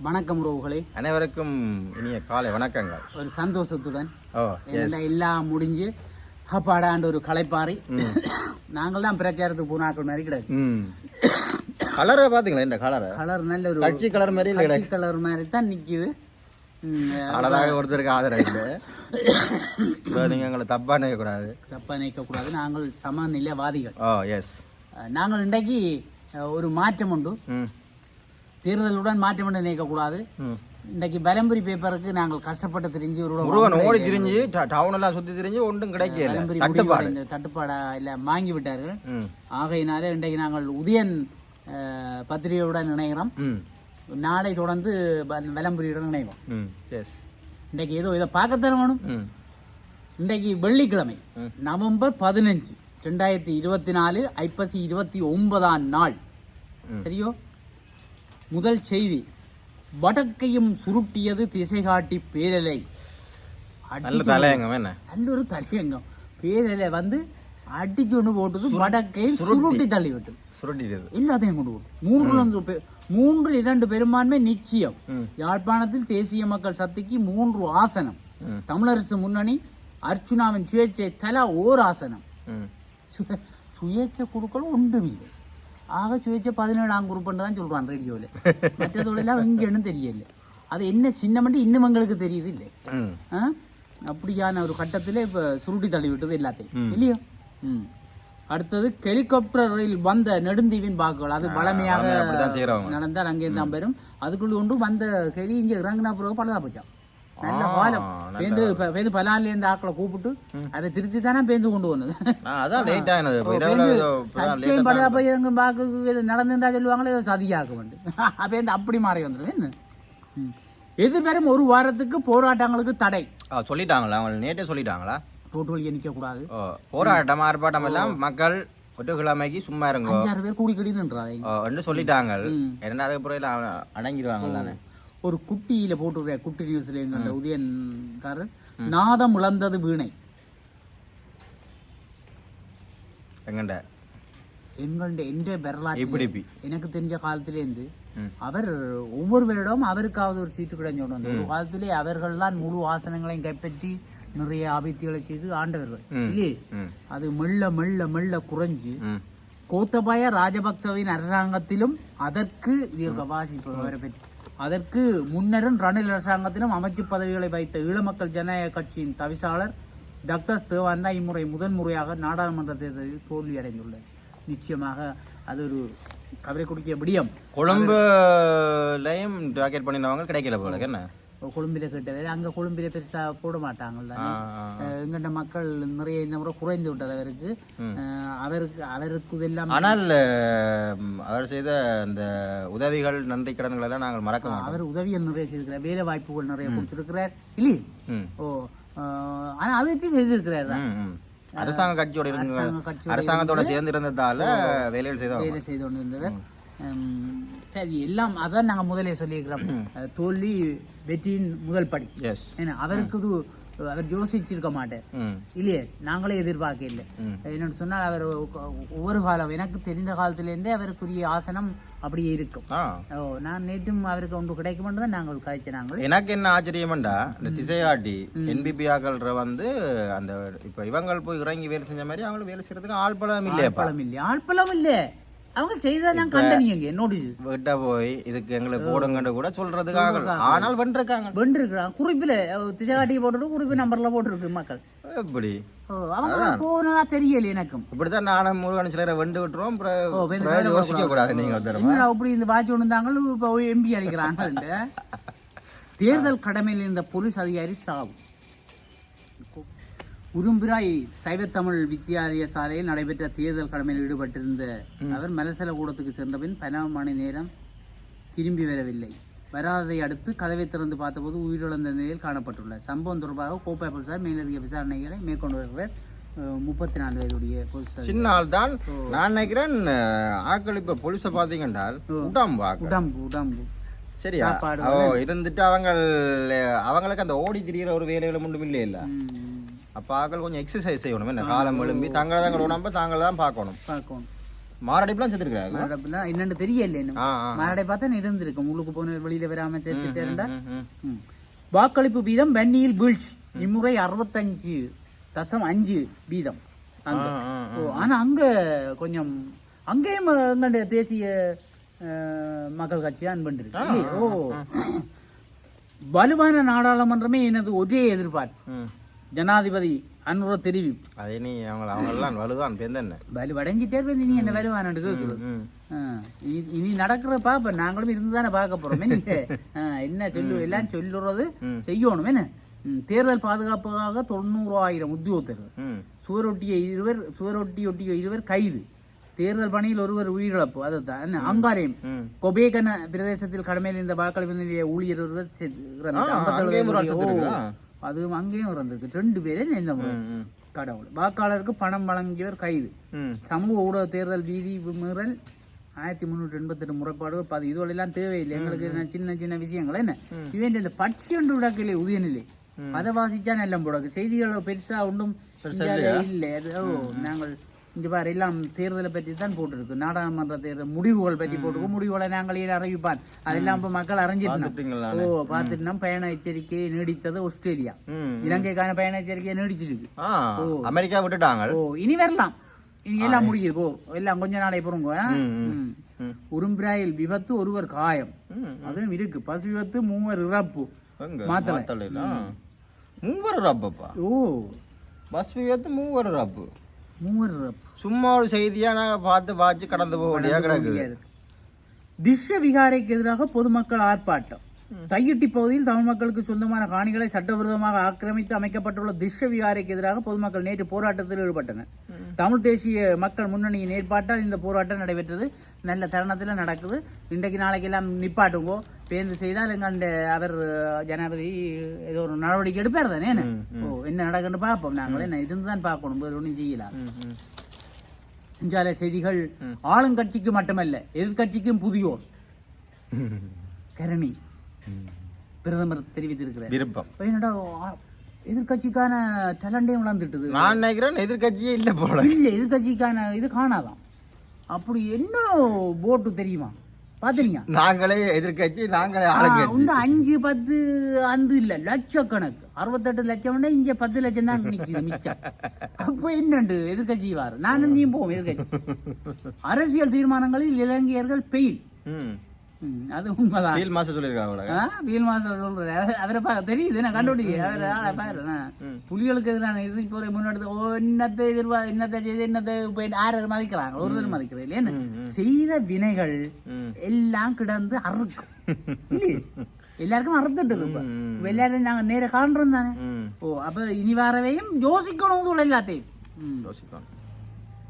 வணக்கம் ரோகளே, அனைவருக்கும் இனிய காலை வணக்கங்கள். ஒரு சந்தோஷத்துடன் எல்லாம் முடிஞ்சு அப்பாடாண்டு ஒரு களைப்பாறை. நாங்கள் தான் பிரச்சாரத்துக்கு போனாக்கள் மாதிரி கிடையாது. கலரை பாத்தீங்களா? இந்த கலர் நல்ல ஒரு கட்சி கலர் மாதிரி இல்லை, கட்சி கலர் மாதிரி தான் நிக்குது. அழகாக ஒருத்தருக்கு ஆதரவு இல்லை. நீங்க எங்களை தப்பா நினைக்க கூடாது. நாங்கள் சமநிலைவாதிகள். நாங்கள் இன்றைக்கு ஒரு மாற்றம் உண்டு, தேர்தலுடன் மாற்றம் என்று நினைக்கக்கூடாது. இன்றைக்கு பலம்புரி பேப்பருக்கு நாங்கள் கஷ்டப்பட்டு தெரிஞ்சு ஓடி திரிஞ்சு டவுன் எல்லாம் சுத்தி திரிஞ்சு ஒன்றும் கிடைக்கல, தட்டுப்பாடா இல்லை வாங்கி விட்டார்கள். ஆகையினால இன்றைக்கு நாங்கள் உதயன் பத்திரிகையுடன் இணைகிறோம். நாளை தொடர்ந்து வலம்புரியுடன் இணைவோம். இன்றைக்கு ஏதோ இதை பார்க்கத்தான வேணும். இன்றைக்கு வெள்ளிக்கிழமை நவம்பர் 15, 2024, ஐப்பசி 29ஆம் நாள். சரியோ? முதல் செய்தி, வடக்கையும் சுருட்டியது திசை காட்டி பேரலை. நல்ல ஒரு தலையங்கம். பேரலை வந்து அடிச்சு ஒன்று போட்டது, வடக்கையும் சுருட்டி தள்ளி விட்டு எல்லாத்தையும் கொண்டு போட்டு 3-2 பெரும்பான்மை நிச்சயம். யாழ்ப்பாணத்தில் தேசிய மக்கள் சக்திக்கு 3 ஆசனம். தமிழரசு முன்னணி அர்ச்சுனாவின் சுயேட்சை தலா ஓர் ஆசனம். சுயேட்சை குழுக்கள் ஒன்றுமில்லை. ஆக சுயேட்சை 17ஆம் குரூப்னு தான் சொல்றான் ரேடியோவில். மற்றதோடெல்லாம் இங்கன்னு தெரியல. அது என்ன சின்னமண்டி இன்னும் எங்களுக்கு தெரியுது இல்லை. அப்படியான ஒரு கட்டத்தில் இப்போ சுருட்டி தள்ளி விட்டது எல்லாத்தையும் இல்லையோ. அடுத்தது, ஹெலிகாப்டரில் வந்த நெடுந்தீவின் வாக்குகள். அது பழமையாக நடந்தால் அங்கே தான் பெறும். அதுக்குள்ள ஒன்று வந்த ஹெலி இங்கே இறங்கினா பிறகு பலதா போச்சான். நல்ல காலம் பேந்து பலான்ல இருந்து ஆக்களை கூப்பிட்டு அதை திருத்தி தானே பேந்து கொண்டு வந்தது. நடந்திருந்தா சொல்லுவாங்களே சதியாக்க வேண்டும். பேந்து அப்படி மாறி வந்துடும். எதிர்வரும் ஒரு வாரத்துக்கு போராட்டங்களுக்கு தடை சொல்லிட்டாங்களா? அவங்க நேற்றே சொல்லிட்டாங்களா? ரோட்டு வழியை நிற்க கூடாது, போராட்டம் ஆர்ப்பாட்டம் எல்லாம் மக்கள் ஒட்டுக்கிழமைக்கு சும்மா இருங்க, 5-6 பேர் கூடி கடின்னு சொல்லிட்டாங்க. இரண்டாவது புறையில அடங்கிடுவாங்க தானே. ஒரு குட்டியில போட்டு குட்டி நியூஸ்ல எங்க உதயன்காரர், நாதம் இழந்தது வீணை. எந்த வரலாற்று எனக்கு தெரிஞ்ச காலத்திலேருந்து அவர் ஒவ்வொரு வருடமும் அவருக்காவது ஒரு சீட்டு கிடைஞ்சோண்டு வந்து ஒரு காலத்திலே அவர்கள் தான் முழு ஆசனங்களையும் கைப்பற்றி நிறைய ஆபத்துகளை செய்து ஆண்டவர்கள் இல்லையே. அது மெல்ல மெல்ல மெல்ல குறைஞ்சு கோத்தபாய ராஜபக்சவின் அரசாங்கத்திலும் அதற்கு வாசிப்பவரை பற்றி அதற்கு முன்னரும் ரணில் அரசாங்கத்திலும் அமைச்சு பதவிகளை வைத்த ஈழமக்கள் ஜனநாயக கட்சியின் தவிசாளர் டாக்டர் தேவான் தான் இம்முறை முதன்முறையாக நாடாளுமன்ற தேர்தலில் தோல்வி அடைந்துள்ளார். நிச்சயமாக அது ஒரு கவலை கொடுக்கிய விடியம். கொழும்புலையும் டார்கெட் பண்ணினவங்க கிடைக்கல போல. என்ன கொழும்பில கேட்டது, அங்கே கொழும்பில பெருசா போட மாட்டாங்கல்ல. எங்கிட்ட மக்கள் நிறைய இந்த முறை குறைந்து விட்டது அவருக்கு இதெல்லாம். ஆனால் அவர் செய்த அந்த உதவிகள் நன்றி கடன்கள் எல்லாம் நாங்கள் மறக்க மாட்டோம். அவர் உதவிகள் நிறைய செய்திருக்கிறார், வேலை வாய்ப்புகள் நிறைய கொடுத்திருக்கிறார் இல்லையே. ஆனா அவரையும் செய்திருக்கிறார். அரசாங்க கட்சியோட அரசாங்கத்தோட சேர்ந்து இருந்ததால வேலை செய்து கொண்டு இருந்தவர். சரி, எல்லாம் அதான் நாங்கள் முதலே சொல்லியிருக்கிறோம். தோல்வி வெற்றியின் முதல் படி. ஏன்னா அவருக்கு அவர் யோசிச்சிருக்க மாட்டார் இல்லையே, நாங்களே எதிர்பார்க்க இல்லை. என்னன்னு சொன்னால் அவர் ஒவ்வொரு காலம் எனக்கு தெரிந்த காலத்திலேருந்தே அவருக்குரிய ஆசனம் அப்படியே இருக்கும். நான் நேற்றும் அவருக்கு ஒன்று கிடைக்கும் தான் நாங்கள் கழிச்ச. நாங்கள் எனக்கு என்ன ஆச்சரியம்டா, இந்த திசையாட்டி என்பிபி ஆக்கள்ற வந்து அந்த இப்ப இவங்க போய் இறங்கி வேலை செஞ்ச மாதிரி அவங்களும் வேலை செய்யறதுக்கு ஆள்பலம் இல்லை. அவங்க செய்தான் கண்டனிங்க என்னோட விட்ட போய் இதுக்கு எங்களுக்கு போடுங்கன்னு கூட சொல்றதுக்காக. ஆனால் வென்றிருக்காங்க குறிப்பில திசைகாட்டியை போட்டுட்டு குறிப்பு நம்பர்ல போட்டுருக்கு மக்கள். எப்படி அவங்க போனதா தெரியல எனக்கும். இப்படிதான் நானும் முருகன் சிலரை வெண்டு விட்டுருவோம். யோசிக்க கூடாது. நீங்க அப்படி இந்த வாட்சி ஒன்று இருந்தாங்க இப்போ எம்பி அடிக்கிறாங்க. தேர்தல் கடமையில் இருந்த போலீஸ் அதிகாரி சாவு. உரும்பிராய் சைவத்தமிழ் வித்தியாலய சாலையில் நடைபெற்ற தேர்தல் கடமையில் ஈடுபட்டிருந்த அவர் மலசல கூடத்துக்கு சென்ற பின் 12 மணி நேரம் திரும்பி வரவில்லை. வராததை அடுத்து கதவை திறந்து பார்த்தபோது உயிரிழந்த நிலையில் காணப்பட்டுள்ளார். சம்பவம் தொடர்பாக கோப்பை போலீசார் மேலதிக விசாரணைகளை மேற்கொண்டு வருகிறார். 34 வயதுடைய போலீஸ் சின்ன ஆள் தான். நான் நினைக்கிறேன் ஆக்கள் இப்ப போலீஸை பாத்தீங்கன்னா உடம்பு சரியா இருந்துட்டு அவங்களுக்கு அந்த ஓடி திரிகிற ஒரு வேலைகளும் ஒன்றும் இல்லை. அப்போ ஆக்கள் கொஞ்சம் எக்ஸசைஸ் செய்யணும். என்ன காலம் எழும்பி தாங்கள் உடம்ப தாங்கள் தான் பார்க்கணும். மாரடைப்புலாம் செத்துருக்காங்க. மாரடைப்புலாம் என்னன்னு தெரியல இன்னும். மாரடை பார்த்தா இருந்திருக்கு உள்ளுக்கு போன வெளியில வராம சேர்த்துட்டே இருந்தா. வாக்களிப்பு வீதம் வன்னியில் வீழ்ச்சி இம்முறை 65.5 வீதம். ஆனா அங்க கொஞ்சம் அங்கேயும் எங்களுடைய தேசிய மக்கள் கட்சி தான் பண்ணிருக்கு. ஓ வலுவான நாடாளுமன்றமே எனது ஒரே எதிர்பார்ப்பு. ஜனாதிபதி அனுர தெரிவிப்பு. அதே நீ அவங்கெல்லாம் வலுதான் வலுவடைஞ்சிட்டே இருப்பேன். நீ என்ன வலுவான இனி நடக்கிற பாப்ப நாங்களும் இருந்து தானே பார்க்க போறோம். என்ன சொல்லு எல்லாம் சொல்லுறது செய்யணும். என்ன தேர்தல் பாதுகாப்புக்காக 90,000 உத்தியோகத்தர்கள், சுவரொட்டிய இருவர் கைது, தேர்தல் பணியில் ஒருவர் உயிரிழப்பு. அதுதான் அங்காலயம் கொபேகன பிரதேசத்தில் கடமையில் இந்த வாக்களிப்பு நிலைய ஊழியர் ஒருவர் அதுவும் அங்கேயும் இருந்தது 2 பேரே இந்த கடவுள். வாக்காளருக்கு பணம் வழங்கியவர் கைது, சமூக ஊடக தேர்தல் வீதி மீறல் 1388 முறைப்பாடுகள் 10. இதுவெல்லாம் தேவையில்லை எங்களுக்கு. சின்ன சின்ன விஷயங்கள் என்ன இவன் இந்த பட்சி ஒன்று விடக்கலை உதயநிலை அதை வாசிச்சா நல்ல போடாது. செய்திகள் பெருசா ஒன்றும் இல்லை. நாங்கள் இங்க பாரு எல்லாம் தேர்தலை பற்றி தான் போட்டிருக்கு. நாடாளுமன்ற தேர்தல் முடிவுகள் பற்றி போட்டிருக்கோம். முடிவுகளை நாங்களே அறிவிப்பான். அதெல்லாம் இப்ப மக்கள் அறிஞ்சிட்டு பார்த்துட்டு பயண எச்சரிக்கையை நீடித்தது ஆஸ்திரேலியா. இலங்கைக்கான பயண எச்சரிக்கையை நீடிச்சிருக்கு. அமெரிக்கா விட்டுட்டாங்க. இனி வரலாம். இனி எல்லாம் முடியுது. எல்லாம் கொஞ்ச நாளை பொறுங்க. உரும்பிராயில் விபத்து ஒருவர் காயம் அதுவும் இருக்கு. பசு விபத்து 3 இறப்பு. மாத்தலை 3 இறப்பா. பஸ் விபத்து 3 இறப்பு. சும்மா ஒரு செய்தியா நாங்க பார்த்து கடந்து போக கிடக்குது. திஷ்ய விகாரைக்கு எதிராக பொதுமக்கள் ஆர்ப்பாட்டம். தையிட்டி பகுதியில் தமிழ் மக்களுக்கு சொந்தமான காணிகளை சட்டவிரோதமாக ஆக்கிரமித்து அமைக்கப்பட்டுள்ள திஷ்ய விகாரைக்கு எதிராக பொதுமக்கள் நேற்று போராட்டத்தில் ஈடுபட்டனர். தமிழ் தேசிய மக்கள் முன்னணியின் ஏற்பாட்டால் இந்த போராட்டம் நடைபெற்றது. நல்ல தருணத்தில் நடக்குது. இன்றைக்கு நாளைக்கு எல்லாம் நிப்பாட்டுங்கோ பேருந்து செய்தால் எங்க அவர் ஜனாதிபதி ஏதோ ஒரு நடவடிக்கை எடுப்பார் தானே. என்ன நடக்குன்னு பார்ப்போம். நாங்கள் என்ன இதுதான் பார்க்கணும், வேறு ஒன்றும் செய்யலாம். இந்தியாவில செய்திகள் ஆளுங்கட்சிக்கு மட்டுமல்ல எதிர்கட்சிக்கும் புதியோர் கரணி பிரதமர் தெரிவித்திருக்கிறார் விருப்பம். என்னடா எதிர்கட்சிக்கான டேலண்டையும் வளர்ந்துட்டுது. நான் நினைக்கிறேன் எதிர்கட்சியே இல்லை போல. இல்லை எதிர்கட்சிக்கான இது காணாதான். அப்படி என்ன போட்டு தெரியுமா பாத்தீங்க? நாங்களே எதிர்கட்சி, நாங்களே இந்த 5-10 அந்த இல்ல லட்சக்கணக்கு 68 லட்சம் இங்க 10 லட்சம் தான் நிக்குது மிச்சம். அப்ப என்னண்டு எதிர்கட்சி வாரு நானும் நீயும் போவோம் எதிர்கட்சி. அரசியல் தீர்மானங்களில் இலங்கையர்கள் பெயில். அது உண்மைதான். வீல் மாஸ்டர் சொல்றாரு. அவரை தெரியுது நான் கண்டுபிடிக்க பாரு. புலிகளுக்கு எதிரான இது இப்போ முன்னெடுத்து என்னத்தை என்னத்தை செய்து என்னத்தை ஆறு மதிக்கிறாங்க ஒருத்தர் மதிக்கிறது இல்லையா. செய்த வினைகள் எல்லாம் கிடந்து அறுக்கும். எல்லாருக்கும் அறுத்துட்டது. இப்ப எல்லாரும் நாங்க நேர காண்றோம் தானே. அப்ப இனி வரவையும் யோசிக்கணும் எல்லாத்தையும் யோசிக்கணும்.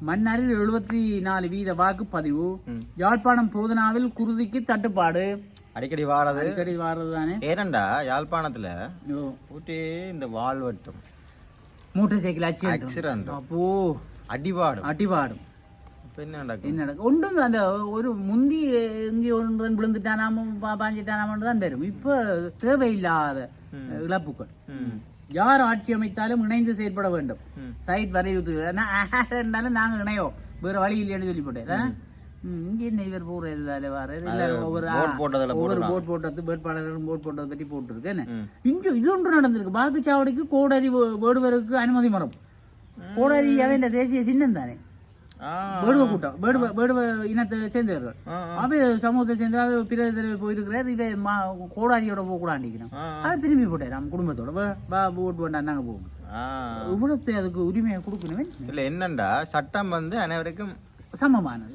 மன்னாரில் 74 வீத வாக்குப்பதிவு. யாழ்ப்பாணம் போதனாவில் குருதிக்கு தட்டுப்பாடு. அடிக்கடி வாரது தானே. ஏனண்டா யாழ்ப்பாணத்துல இந்த வாழ்வட்டம் மோட்டார் சைக்கிள் ஆக்சிடென்ட். அப்போ அடிபாடும் என்ன ஒன்று அந்த ஒரு முந்தி இங்கே ஒன்று விழுந்துட்டானாம பாஞ்சிட்டானாம தான் வரும். இப்ப தேவையில்லாத இழப்புகள். யார் ஆட்சி அமைத்தாலும் இணைந்து செயற்பட வேண்டும். சைட் வரையுறுத்து நாங்க இணையோம் வேற வழி இல்லைன்னு சொல்லி போட்டேன். இங்க என்ன இவர் போடுறாரு வர ஒவ்வொரு போட் போட்டது வேட்பாளர்கள் போட் போட்டதை பற்றி போட்டுருக்கு. இங்க இது ஒன்று நடந்திருக்கு. வாக்குச்சாவடிக்கு கோடாரி வேடுவருக்கு அனுமதி மரம். கோடாரி அவன் தேசிய சின்னம் தானே. வேடுவ கூட்டம் வேடுவ இனத்தை சேர்ந்தவர்கள். அவ சமூகத்தை சேர்ந்து அவ பிரதேச தலைவர் போயிருக்கிறார். இவ கோடாரியோட போக கூடாண்டிக்கிறான். அதை திரும்பி போட்டார் நம்ம குடும்பத்தோட ஓட்டு வேண்டாம் நாங்க போவோம். இவ்வளவு அதுக்கு உரிமையை கொடுக்கணுமே. இல்ல என்னண்டா சட்டம் அனைவருக்கும் சமமானது.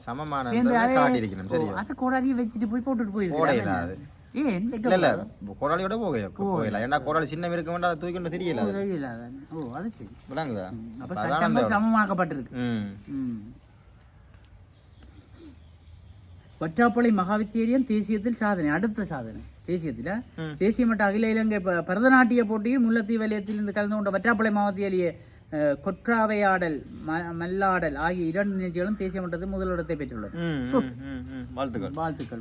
அதை கோடாரியை வச்சுட்டு போய் போட்டுட்டு போயிருக்காரு. கோடாலியோட போகல. ஏன்னா கோடாலி சின்ன இருக்க வேண்டாம், அதை தூக்கி தெரியல. அது சரி விளங்குதா? அப்ப சட்டம் சமமாக்கப்பட்டிருக்கு. வற்றாப்பளை மகாவித்தியாலயம் தேசியத்தில் சாதனை. அடுத்த சாதனை தேசியத்தில் தேசிய மட்ட அகில இலங்கை பரதநாட்டிய போட்டியில் முல்லைத்தீவு வலயத்தில் இருந்து கலந்து கொண்ட வற்றாப்பளை மகாவித்தியாலய கொற்றாவையாடல் மல்லாடல் ஆகிய 2 நிகழ்ச்சிகளும் தேசிய மட்டத்தில் முதலிடத்தை பெற்றுள்ளது. வாழ்த்துக்கள்.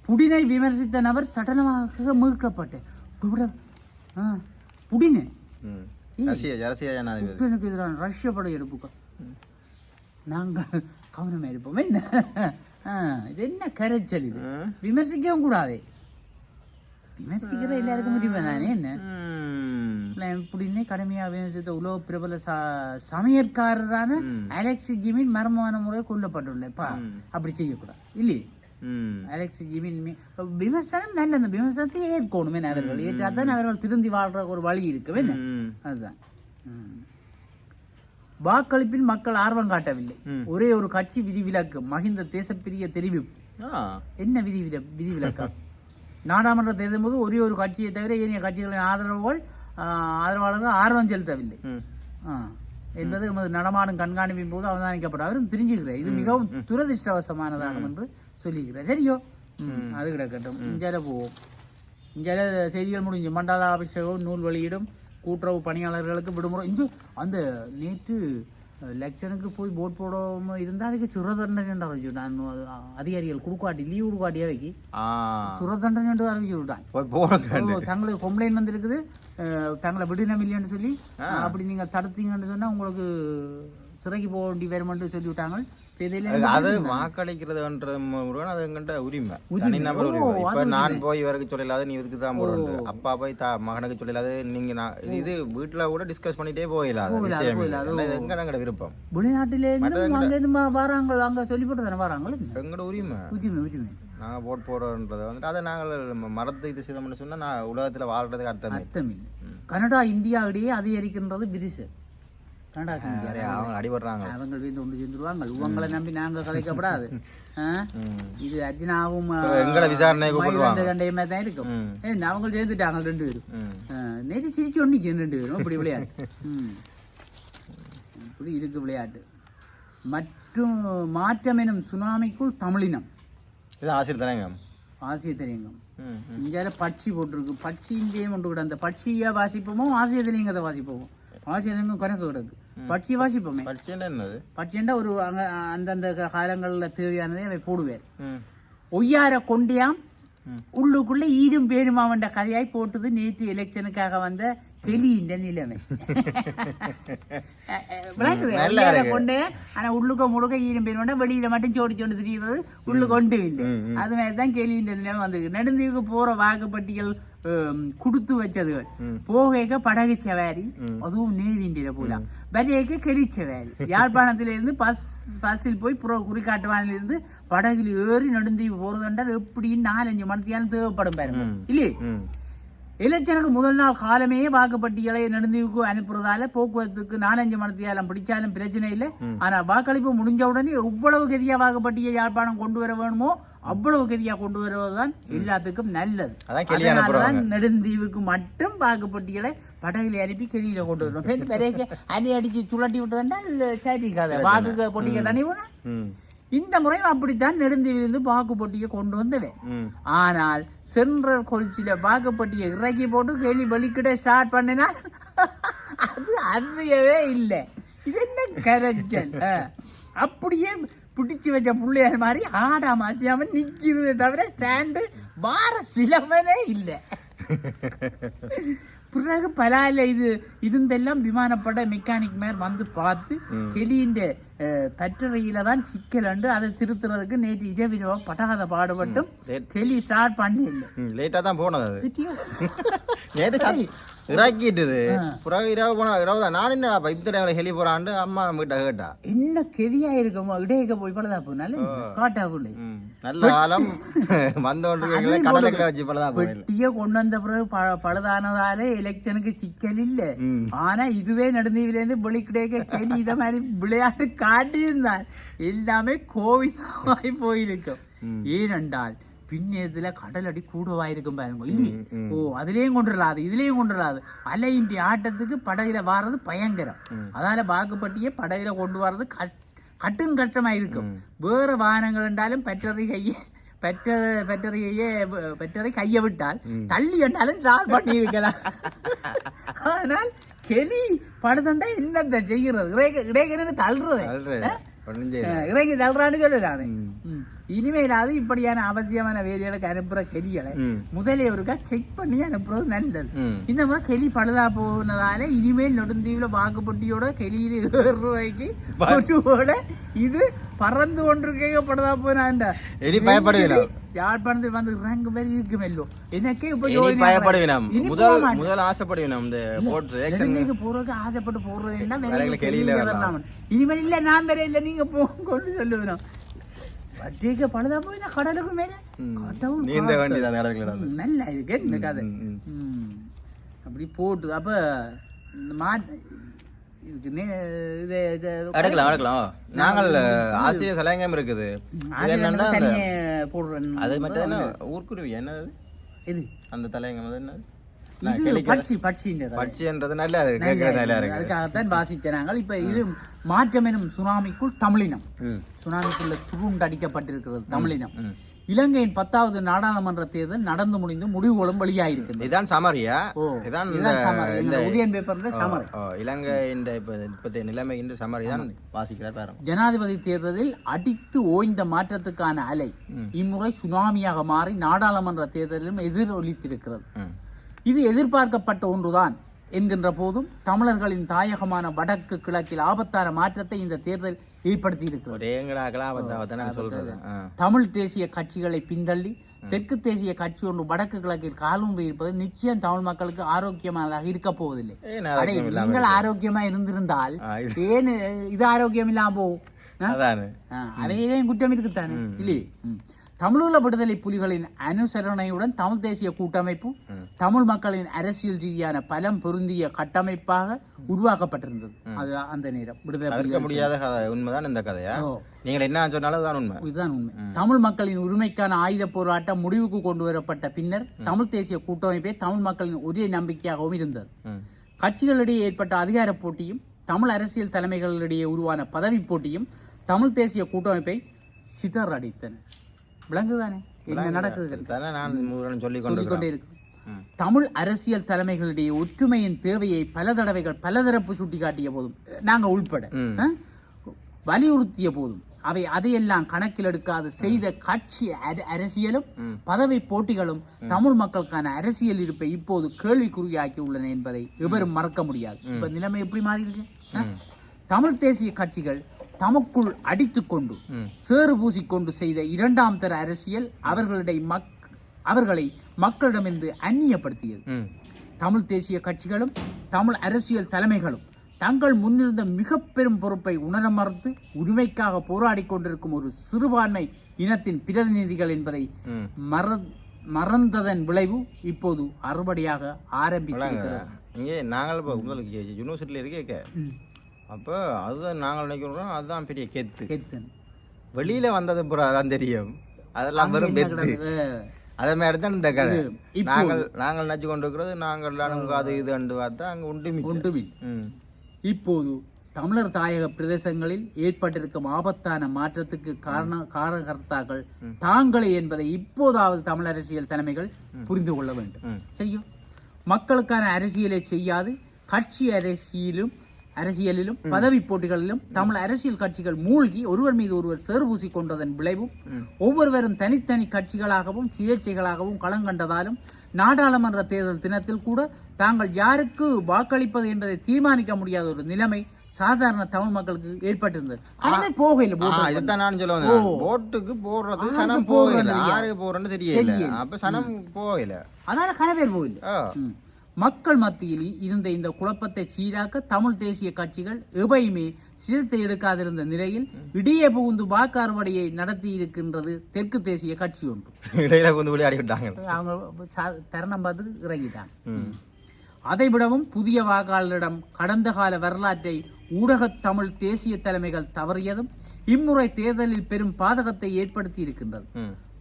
புடினை விமர்சித்த நபர் சடலமாக மீட்கப்பட்ட புடினை எதிரான ரஷ்ய படையெடுப்புகள் நாங்கள் கவனமாக இருப்போம். என்ன இது என்ன கரைச்சல் இது? விமர்சிக்கவும் கூடாது. விமர்சிக்கிற எல்லாருக்கும் முடியும் தானே. என்ன இப்படின்னே கடுமையாக விமர்சித்த உலக பிரபல சமையற்காரரான அலெக்ஸ் ஜிமின் மர்மமான முறை கொல்லப்பட்டுள்ளப்பா. அப்படி செய்யக்கூடாது இல்லையே. அலெக்ஸ் ஜிமின் விமர்சனம் நல்ல, அந்த விமர்சனத்தை ஏற்கணும். அவர்கள் ஏற்றாதான் அவர்கள் திருந்தி வாழ்ற ஒரு வழி இருக்கு. என்ன அதுதான். வாக்களிப்பில் மக்கள் ஆர்வம் காட்டவில்லை. ஒரே ஒரு கட்சி விதிவிலக்கு. மஹிந்த தேசப்பிரிய தெரிவிப்பு. என்ன விதிவிலக்கா? நாடாளுமன்ற தேர்தல் போது ஒரே ஒரு கட்சியை தவிர ஏனைய கட்சிகளின் ஆதரவாளர்கள் ஆர்வம் செலுத்தவில்லை என்பது எமது நடமாடும் கண்காணிப்பின் போது அவதானிக்கப்படும். அவரும் தெரிஞ்சுக்கிறார். இது மிகவும் துரதிருஷ்டவசமானதாகும் என்று சொல்லிக்கிறார். சரியோ, அது கிடக்கட்டும். இஞ்சால போவோம். இஞ்சால செய்திகள் முடிஞ்சு. மண்டல அபிஷேகம், நூல் வெளியிடும், கூட்டுறவு பணியாளர்களுக்கு விடுமுறை. இந்த அந்த நேற்று லெக்சனுக்கு போய் போட் போடாமல் இருந்தால் அதுக்கு சுரதண்டனை அறிவிச்சு நான் அதிகாரிகள் கொடுக்காட்டி லீவ் கொடுக்காட்டியா வைக்கி சுரதண்டனை அறிவிச்சு விட்டான். தங்களுக்கு கம்ப்ளைண்ட் வந்திருக்குது, தங்களை விடுனம் இல்லைன்னு சொல்லி அப்படி நீங்கள் தடுத்தீங்கன்னு சொன்னால் உங்களுக்கு சிறைக்கு போக வேண்டி வருமென்று சொல்லி விட்டாங்க. அது வாக்களிக்கிறதுன்றது அது எங்கிட்ட உரிமை, தனிநபர் உரிமை. இப்ப நான் போய் இவருக்கு சொல்லலாது, நீ இதுக்கு தான் போடுறது, அப்பா போய் மகனுக்கு சொல்லலாது, நீங்க இது வீட்டுல கூட டிஸ்கஸ் பண்ணிட்டே போயிடலாது. எங்க விருப்பம் வெளிநாட்டிலே வராங்க, அங்க சொல்லி போட்டு தானே வராங்க. எங்களோட உரிமை நாங்க போட் போடுறோன்றதை வந்துட்டு அதை நாங்கள் மரத்தை இது செய்தோம்னு சொன்னா நான் உலகத்துல வாழ்றதுக்கு அர்த்தம் இல்லை. கனடா இந்தியா இடையே அதிகரிக்கின்றது பிரிசு. அடிபடுறாங்க, அவங்க வீட்டு ஒன்று சேர்ந்துருவாங்க. உங்களை நம்பி நாங்க கலைக்கப்படாது. இது அர்ஜுனாவும் கண்டையுமே தான் இருக்கும். அவங்க சேர்ந்துட்டாங்க 2 பேரும். நேற்று சிரிச்சு ஒன்னிக்கு 2 பேரும் இப்படி விளையாட்டு. இப்படி இருக்கு விளையாட்டு. மற்றும் மாற்றம் எனும் சுனாமிக்குள் தமிழினம். இது ஆசிரியர் தலையங்கம். இந்தியாவில பட்சி போட்டிருக்கு. பட்சியின்றையும் ஒன்று கூட. அந்த பட்சியை வாசிப்போமோ ஆசிரியர் தலையங்கத்தை வாசிப்போமோ. ஆசிரியர் கணக்கு கிடக்கு. பட்சி வாசிப்போமே. பட்சின்னா ஒரு அந்தந்த காலங்களில் தேவையானதை அவை போடுவார். ஒய்யார கொண்டியாம் உள்ளுக்குள்ள ஈடும் பேருமாவன்ற கதையாய் போட்டது நேற்று எலெக்ஷனுக்காக வந்த வெளியின்ற நிலைமை. கொண்டு ஆனா உள்ளுக்க முழுக்க ஈரும் பேருமாண்ட வெளியில மட்டும் சோடிச்சோண்டு தெரியுது, உள்ளு கொண்டு இல்லை. அது மாதிரிதான் கேள்வின்ற நிலைமை வந்திருக்கு. நெடுந்தீவுக்கு போற வாக்குப்பட்டிகள் குடுத்து வச்சதுகள் போக படகு சவாரி, அதுவும் நீரிண்டில போலாம். வரையக்க கெளி சவாரி. யாழ்ப்பாணத்திலிருந்து பஸ்ஸில் போய் குறிக்காட்டுவானிலிருந்து படகுல ஏறி நெடுந்தீவு போறதுன்றால் எப்படின்னு 4-5 மணித்தியாலும் தேவைப்படும் பாருங்க இல்லையே. எலெக்ஷனுக்கு முதல் நாள் காலமே வாக்குப்பட்டிகளை நெடுந்தீவுக்கு அனுப்புறதால போக்குவரத்துக்கு 4-5 மணித்தியாலம் பிடிச்சாலும் பிரச்சனை இல்லை. ஆனா வாக்களிப்பு முடிஞ்ச உடனே எவ்வளவு கதியா வாக்குப்பட்டியை யாழ்ப்பாணம் கொண்டு வர வேணுமோ அவ்வளவு கதியா கொண்டு வருவதுதான் எல்லாத்துக்கும் நல்லது. அதனாலதான் நெடுந்தீவுக்கு மட்டும் வாக்குப்பட்டிகளை படகுல அனுப்பி கெளியில கொண்டு வரணும். பிறகு அணி அடிச்சு சுழட்டி விட்டதுன்னா சரிக்காத வாக்கு பொட்டிக்க தனி போன. இந்த முறையும் அப்படித்தான் நெடுந்தீவிலிருந்து வாக்குப்பட்டியை கொண்டு வந்தவன். ஆனால் சென்ட்ரல் கொல்ச்சியில வாக்குப்பட்டியை இறக்கி போட்டு கேள்வி வெளிக்கிட ஸ்டார்ட் பண்ணினால் அது அசையவே இல்லை. இது என்ன கரைச்சல்? அப்படியே பிடிச்சு வச்ச பிள்ளையார் மாதிரி ஆடாம அசையாம நிக்குது தவிர ஸ்டாண்டு வார சிலமனே இல்லை. பிறகு பலால இது இருந்தெல்லாம் விமானப்பட மெக்கானிக் மேர் வந்து பார்த்து கெளியின் பற்றறையில தான் சிக்கல் என்று அதை திருத்துறதுக்கு நேற்று இரவு பட்டாத பாடுபட்டும் கெளி ஸ்டார்ட் பண்ணி இல்லை. லேட்டா தான் போனது இறக்கிட்டுது. நான் என்ன இந்த டைம்ல ஹெலி போறான்னு அம்மா கிட்ட கேட்டா என்ன கெதியா இருக்குமோ இடையக்க போய் பழதா போனால காட்டாக்குள்ளே நல்ல காலம் பெட்டிய கொண்டு வந்த பிறகு பழுதானதாலே எலெக்ஷனுக்கு சிக்கல் இல்ல. ஆனா இதுவே நடுந்தீவில இருந்து வெளிக்கிடையக்க கெதி இத மாதிரி விளையாட்டு காட்டியிருந்தால் எல்லாமே கோவிதாய் போயிருக்கும். ஏனென்றால் பின்னேதுல கடல் அடி கூடவாயிருக்கும் பாருங்க இல்லையே. அதுலயும் கொண்டுலாது இதுலயும் கொண்டுலாது. அலையின்றி ஆட்டத்துக்கு படகுல வாரது பயங்கரம். அதனால வாக்குப்பட்டியை படகுல கொண்டு வர்றது கட்டும் கஷ்டமா இருக்கும். வேற வாகனங்கள் என்றாலும் பெற்றரை கையை விட்டால் தள்ளி என்றாலும் ஸ்டார்ட் பண்ணி இருக்கலாம். ஆனால் கெளி படுதண்டா என்னத்தை செய்கிறது? இறங்கி தள்ளுறது இறங்கி தள்ளுறான்னு சொல்லலானே. இனிமேலாவது இப்படியான அவசியமான வேலைகளுக்கு அனுப்புற கெலிகளை முதலே ஒருக்கா செக் பண்ணி அனுப்புறது நல்லது. இந்த மாதிரி கெலி பழுதா போனதால இனிமேல் நெடுந்தீவுல வாக்குப்பட்டியோட கெலியில ரூபாய்க்கு போட இது பறந்து கொண்டிருக்க பழுதா போனாண்டா பயப்படுவீங்க. யாழ்ப்பாணத்தில் வந்து ரங்கு மாதிரி இருக்குமெல்லோ எனக்கே முதல் ஆசைப்படுவீங்க போறதுக்கு ஆசைப்பட்டு போடுறது இனிமேல் இல்ல நான் தர இல்ல நீங்க போன்னு சொல்லுவேன். வட்டிக்கு பழுதா போய் கடலுக்கு மேல நல்லா இருக்கு இந்த கதை. அப்படி போட்டு அப்ப நாங்கள் ஆசிரியர் தலையங்கம் இருக்குது. அது மட்டும் என்ன ஊர்க்குருவி என்னது இது அந்த தலையங்கம் என்னது பட்சின்றது நல்லா இருக்கு, நல்லா இருக்கு. அதுக்காகத்தான் வாசிச்சாங்க. இப்ப இது மாற்றம் எனும் சுனாமிக்குள் தமிழினம், சுனாமிக்குள்ள சுருண்டடிக்கப்பட்டிருக்கிறது தமிழினம். இலங்கையின் 10வது நாடாளுமன்ற தேர்தல் நடந்து முடிந்து முடிவுகளும் வெளியாயிருக்கு. இதான் சமரியா? இதான் உதயன் பேப்பர்ல சமரி. இலங்கையின் இப்போதைய நிலைமை என்று சமரி தான் வாசிக்கிறார். ஜனாதிபதி தேர்தலில் அடித்து ஓய்ந்த மாற்றத்துக்கான அலை இம்முறை சுனாமியாக மாறி நாடாளுமன்ற தேர்தலிலும் எதிரொலித்திருக்கிறது. இது எதிர்பார்க்கப்பட்ட ஒன்றுதான் என்கின்ற போதும் தமிழர்களின் தாயகமான வடக்கு கிழக்கில் ஆபத்தான மாற்றத்தை இந்த தேர்தல் ஏற்படுத்தி இருக்கிறது. தமிழ் தேசிய கட்சிகளை பின்தள்ளி தெற்கு தேசிய கட்சி ஒன்று வடக்கு கிழக்கில் காலூன்றி இருப்பது நிச்சயம் தமிழ் மக்களுக்கு ஆரோக்கியமானதாக இருக்க போவதில்லை. நீங்கள் ஆரோக்கியமா இருந்திருந்தால் ஏன் இது ஆரோக்கியம் இல்லாம போகும்? அவையே குற்றம் இருக்குத்தானே இல்லையே. தமிழீழ விடுதலை புலிகளின் அனுசரணையுடன் தமிழ் தேசிய கூட்டமைப்பு தமிழ் மக்களின் அரசியல் ரீதியான பலம் பொருந்திய கட்டமைப்பாக உருவாக்கப்பட்டிருந்தது. அது அந்த நேரம் விடுதலை முடியாத உண்மைதான் இந்த கதையா? நீங்கள் என்ன சொன்னாலும் இதுதான் உண்மை. தமிழ் மக்களின் உரிமைக்கான ஆயுத போராட்டம் முடிவுக்கு கொண்டு வரப்பட்ட பின்னர் தமிழ் தேசிய கூட்டமைப்பே தமிழ் மக்களின் ஒரே நம்பிக்கையாகவும் இருந்தது. கட்சிகளிடையே ஏற்பட்ட அதிகார போட்டியும் தமிழ் அரசியல் தலைமைகளிடையே உருவான பதவி போட்டியும் தமிழ் தேசிய கூட்டமைப்பை சிதறடித்தன. விளங்குதானே என்ன நடக்குது? சொல்லிக்கொண்டே இருக்கு. தமிழ் அரசியல் தலைமைகளிடையே ஒற்றுமையின் தேவையை பல தடவைகள் பல தரப்பு சுட்டிக்காட்டிய போதும் நாங்கள் உள்பட வலியுறுத்திய போதும் அவை அதையெல்லாம் கணக்கில் எடுக்காது செய்த கட்சி அரசியலும் பதவி போட்டிகளும் தமிழ் மக்களுக்கான அரசியல் இருப்பை இப்போது கேள்விக்குறியாக்கி உள்ளன என்பதை எவரும் மறக்க முடியாது. இப்ப நிலைமை எப்படி மாறி இருக்கு? தமிழ் தேசிய கட்சிகள் தமக்குள் அடித்துக்கொண்டு சேறு பூசிக்கொண்டு செய்த இரண்டாம் தர அரசியல் அவர்களை மக்களிடமிருந்து அந்நியப்படுத்தியது. தமிழ் தேசிய கட்சிகளும் தமிழ் அரசியல் தலைமைகளும் தங்கள் முன்னிருந்த மிக பெரும் பொறுப்பை உணர மறுத்து உரிமைக்காக போராடி கொண்டிருக்கும் ஒரு சிறுபான்மை இனத்தின் பிரதிநிதிகள் என்பதை மறந்ததன் விளைவு இப்போது அறுபடியாக ஆரம்பித்திருக்கிறது. இங்கே நாங்கள் உங்களுக்கு யூனிவர்சிட்டியில் இருக்க அப்போ அதுதான் நாங்கள் நினைக்கிறோம். அதுதான் பெரிய கெத்து. வெளியில வந்தது அதான் தெரியும். அதெல்லாம் வெறும் பெத்து. அதே மாதிரி தான் இந்த கதை. நாங்கள் நினைச்சு கொண்டிருக்கிறது நாங்கள் அது இது அண்டு பார்த்தா அங்கே உண்டுமி. இப்போது தமிழர் தாயக பிரதேசங்களில் ஏற்பட்டிருக்கும் ஆபத்தான மாற்றத்துக்கு காரணகர்த்தாக்கள் தாங்களே என்பதை இப்போதாவது தமிழ் அரசியல் தலைமைகள் புரிந்து கொள்ள வேண்டும். சரியும் மக்களுக்கான அரசியலை செய்யாது கட்சி அரசியலிலும் பதவி போட்டிகளிலும் தமிழ் அரசியல் கட்சிகள் மூழ்கி ஒருவர் மீது ஒருவர் சேறுபூசி கொண்டதன் விளைவும் ஒவ்வொருவரும் தனித்தனி கட்சிகளாகவும் சுயேட்சைகளாகவும் களங்கண்டதாலும் நாடாளுமன்ற தேர்தல் தினத்தில் கூட தாங்கள் யாருக்கு வாக்களிப்பது என்பதை தீர்மானிக்க முடியாத ஒரு நிலைமை சாதாரண தமிழ் மக்களுக்கு ஏற்பட்டிருந்தது. அதனால கனவேர் போகல. மக்கள் மத்தியில் இருந்த இந்த குழப்பத்தை சீராக்க தமிழ் தேசிய கட்சிகள் எவையுமே சிரத்தை எடுக்காதிருந்த நிலையில் இடையே புகுந்து வாக்கு அறுவடையை நடத்தி இருக்கின்றது தெற்கு தேசிய கட்சி ஒன்று. இடையில புகுந்து விளையாடி விட்டாங்க. அவங்க தருணம் பார்த்து இறங்கிட்டாங்க. அதை விடவும் புதிய வாக்காளரிடம் கடந்த கால வரலாற்றை ஊடக தமிழ் தேசிய தலைமைகள் தவறியதும் இம்முறை தேர்தலில் பெரும் பாதகத்தை ஏற்படுத்தி இருக்கின்றது.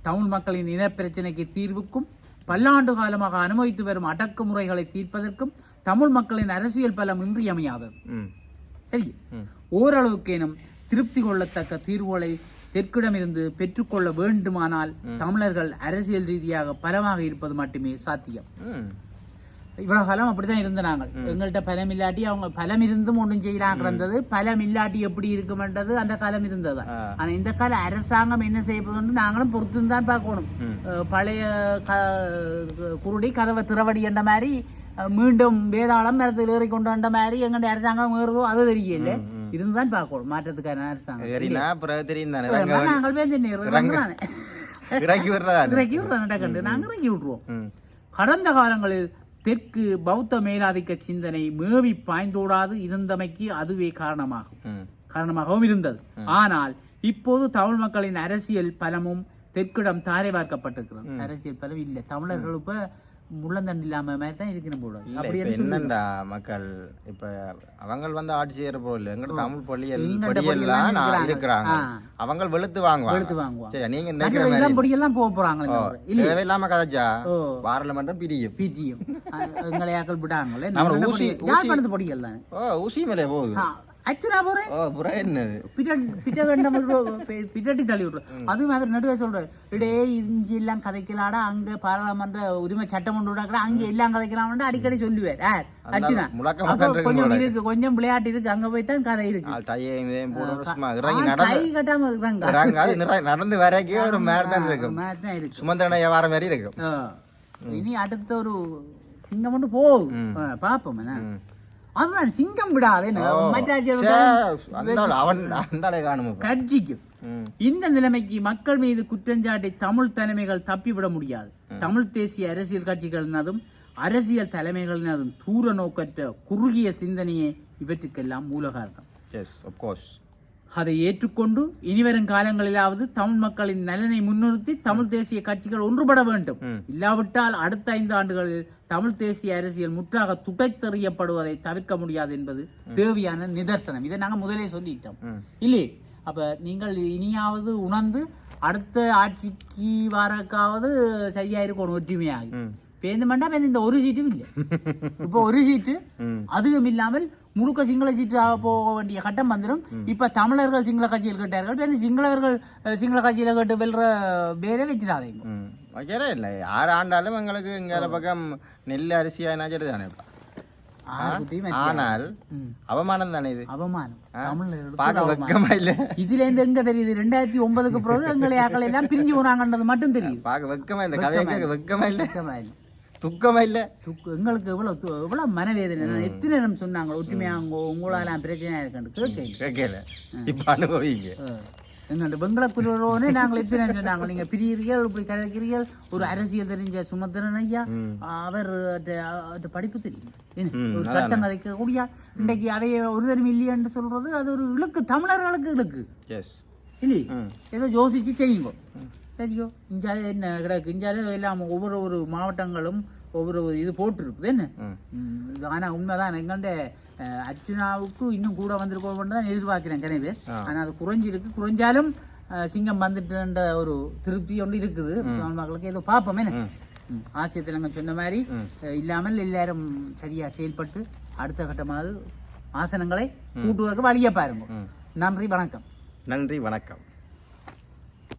தமிழ் மக்களின் இனப்பிரச்சனைக்கு தீர்வுக்கும் பல்லாண்டு காலமாக அனுமதித்து வரும் அடக்குமுறைகளை தீர்ப்பதற்கும் தமிழ் மக்களின் அரசியல் பலம் இன்றியமையாதது. சரி, ஓரளவுக்கேனும் திருப்தி கொள்ளத்தக்க தீர்வுகளை தெற்கிடமிருந்து பெற்றுக்கொள்ள வேண்டுமானால் தமிழர்கள் அரசியல் ரீதியாக பலமாக இருப்பது மட்டுமே சாத்தியம். இவ்வளவு காலம் அப்படித்தான் இருந்த நாங்கள் எங்கள்கிட்ட பலம் இல்லாட்டி அவங்க பலம் இருந்தும் ஒன்றும் செய்யலாம் கிடந்தது பலம் இல்லாட்டி எப்படி இருக்குமென்றது அந்த காலம் இருந்தது ஆனா இந்த கால அரசாங்கம் என்ன செய்ய போகுது நாங்களும் பொறுத்து தான் பார்க்கணும் பழைய குருடி கதவை திறவடி என்ற மாதிரி மீண்டும் வேதாளம் மரத்தில் ஏறி கொண்டு வந்த மாதிரி எங்களுடைய அரசாங்கம் ஏறுதோ அது தெரியல இருந்துதான் பார்க்கணும் மாற்றத்துக்கான அரசாங்கம் நாங்கள் இறக்கி விடுறோம் நாங்கள் இறக்கி விட்டுருவோம் கடந்த காலங்களில் தெற்கு பௌத்த மேலாதிக்க சிந்தனை மேவி பாய்ந்தோடாது இருந்தமைக்கு அதுவே காரணமாகவும் இருந்தது ஆனால் இப்போது தமிழ் மக்களின் அரசியல் பலமும் தெற்கிடம் தாரை பார்க்கப்பட்டிருக்கிறது அரசியல் பலம் இல்லை தமிழர்கள் இப்ப முள்ளந்தண்டு இல்லாம மாதிரி தான் இருக்கணும் போல என்னண்டா மக்கள் இப்ப அவங்க வந்து ஆட்சி செய்யற போல எங்க தமிழ் பொடியெல்லாம் இருக்கிறாங்க அவங்க வெளுத்து வாங்குவாங்க சரி நீங்க நினைக்கிற பொடியெல்லாம் போக போறாங்க தேவையில்லாம கதைச்சா பாராளுமன்றம் பிரியும் எங்களையாக்கள் விடாங்களே யாழ்ப்பாணத்து பொடிகள் தான் ஊசி மேலே போகுது பின்னாடி தள்ளி விட்டுரும் அதுவும் அவர் நடுவே சொல்றாரு இடே இஞ்சி எல்லாம் கதைக்கலாடா அங்க பாராளுமன்ற உரிமை சட்டம் கொண்டு விடாக்கடா அங்க எல்லாம் கதைக்கலாம் அடிக்கடி சொல்லுவார் அர்ஜுனா கொஞ்சம் இருக்கு கொஞ்சம் விளையாட்டு இருக்கு அங்க போய் தான் கதை இருக்கு நடந்து வரைக்கும் ஒரு மேரத்தான் இருக்கும் சுமந்திரனை வார மாதிரி இருக்கும் இனி அடுத்த ஒரு சிங்கம் மட்டும் போகும் பாப்போம் அதுதான் சிங்கம் விடாது கட்சிக்கும் இந்த நிலைமைக்கு மக்கள் மீது குற்றஞ்சாட்டி தமிழ் தலைமைகள் தப்பிவிட முடியாது தமிழ் தேசிய அரசியல் கட்சிகளினதும் அரசியல் தலைமைகளினதும் தூர நோக்கற்ற குறுகிய சிந்தனையே இவற்றுக்கெல்லாம் மூல காரணம் அதை ஏற்றுக்கொண்டு இனிவரும் காலங்களிலாவது தமிழ் மக்களின் நலனை முன்னிறுத்தி தமிழ் தேசிய கட்சிகள் ஒன்றுபட வேண்டும் இல்லாவிட்டால் அடுத்த 5 ஆண்டுகளில் தமிழ் தேசிய அரசியல் முற்றாக துடைத்தெறியப்படுவதை தவிர்க்க முடியாது என்பது தேவையான நிதர்சனம் இதை நாங்க முதலே சொல்லிட்டோம் இல்லையே அப்ப நீங்கள் இனியாவது உணர்ந்து அடுத்த ஆட்சிக்கு வரக்காவது சரியா இருக்கணும் ஒற்றுமையாகி பேருந்துமெண்டா இந்த ஒரு சீட்டும் இல்லை இப்போ ஒரு சீட்டு அதிகம் இல்லாமல் முழுக்க சிங்கள சீட்டு போக வேண்டிய கட்டம் வந்துடும் இப்ப தமிழர்கள் சிங்கள கட்சியில் கேட்டார்கள் சிங்களவர்கள் சிங்கள கட்சியில கேட்டு வெல்ற பேரே வச்சிடாதீங்க இல்லை 6 ஆண்டாலும் எங்களுக்கு இங்க பக்கம் நெல் அரிசியா தானே ஆனால் அவமானம் தானே இது அவமானம் வெக்கமா இல்ல இதுல இருந்து எங்க தெரியுது 2009க்கு பிறகு எங்களை ஆக்கள் எல்லாம் பிரிஞ்சு போறாங்கன்றது மட்டும் தெரியும் பாக்க வெக்கமா இந்த கதையை வெக்கமா இல்ல துக்கமா இல்ல எங்களுக்கு எவ்வளவு மனவேதனை எத்தனை நேரம் சொன்னாங்க ஒற்றுமையாங்க உங்களால பிரச்சனையா இருக்கான்னு கேட்கல இப்ப அனுபவிங்க எங்கள்ட்ட பெங்களக்குள்ளோனே நாங்கள் எத்தனை சொன்னாங்க நீங்க பிரியர்கள் இப்படி கதைக்கிறீர்கள் ஒரு அரசியல் தெரிஞ்ச சுமந்திரன் ஐயா அவர் படிப்பு தெரியும் ஒரு சட்டம் கதைக்க கூடிய இன்றைக்கு அவைய ஒரு தரம் இல்லையான்னு சொல்றது அது ஒரு இழுக்கு தமிழர்களுக்கு இழுக்கு இல்லை ஏதோ யோசிச்சு செய்யுங்க சரியோ இஞ்சால என்ன கிடக்கு இஞ்சால எல்லாம் ஒவ்வொரு மாவட்டங்களும் ஒவ்வொரு இது போட்டிருக்குது என்ன ஆனா உண்மைதான் எங்கள்ட அர்ஜுனாவுக்கு இன்னும் கூட வந்திருக்கோம் தான் எதிர்பார்க்கிறேன் கனவே ஆனா அது குறைஞ்சாலும் சிங்கம் வந்துட்டு ஒரு திருப்தி ஒன்று இருக்குது மக்களுக்கு ஏதோ பார்ப்போமே ஆசியத்தில் நாங்கள் சொன்ன மாதிரி இல்லாமல் எல்லாரும் சரியா செயல்பட்டு அடுத்த கட்டமாவது ஆசனங்களை கூட்டுவதற்கு வழியை பாருங்க நன்றி வணக்கம்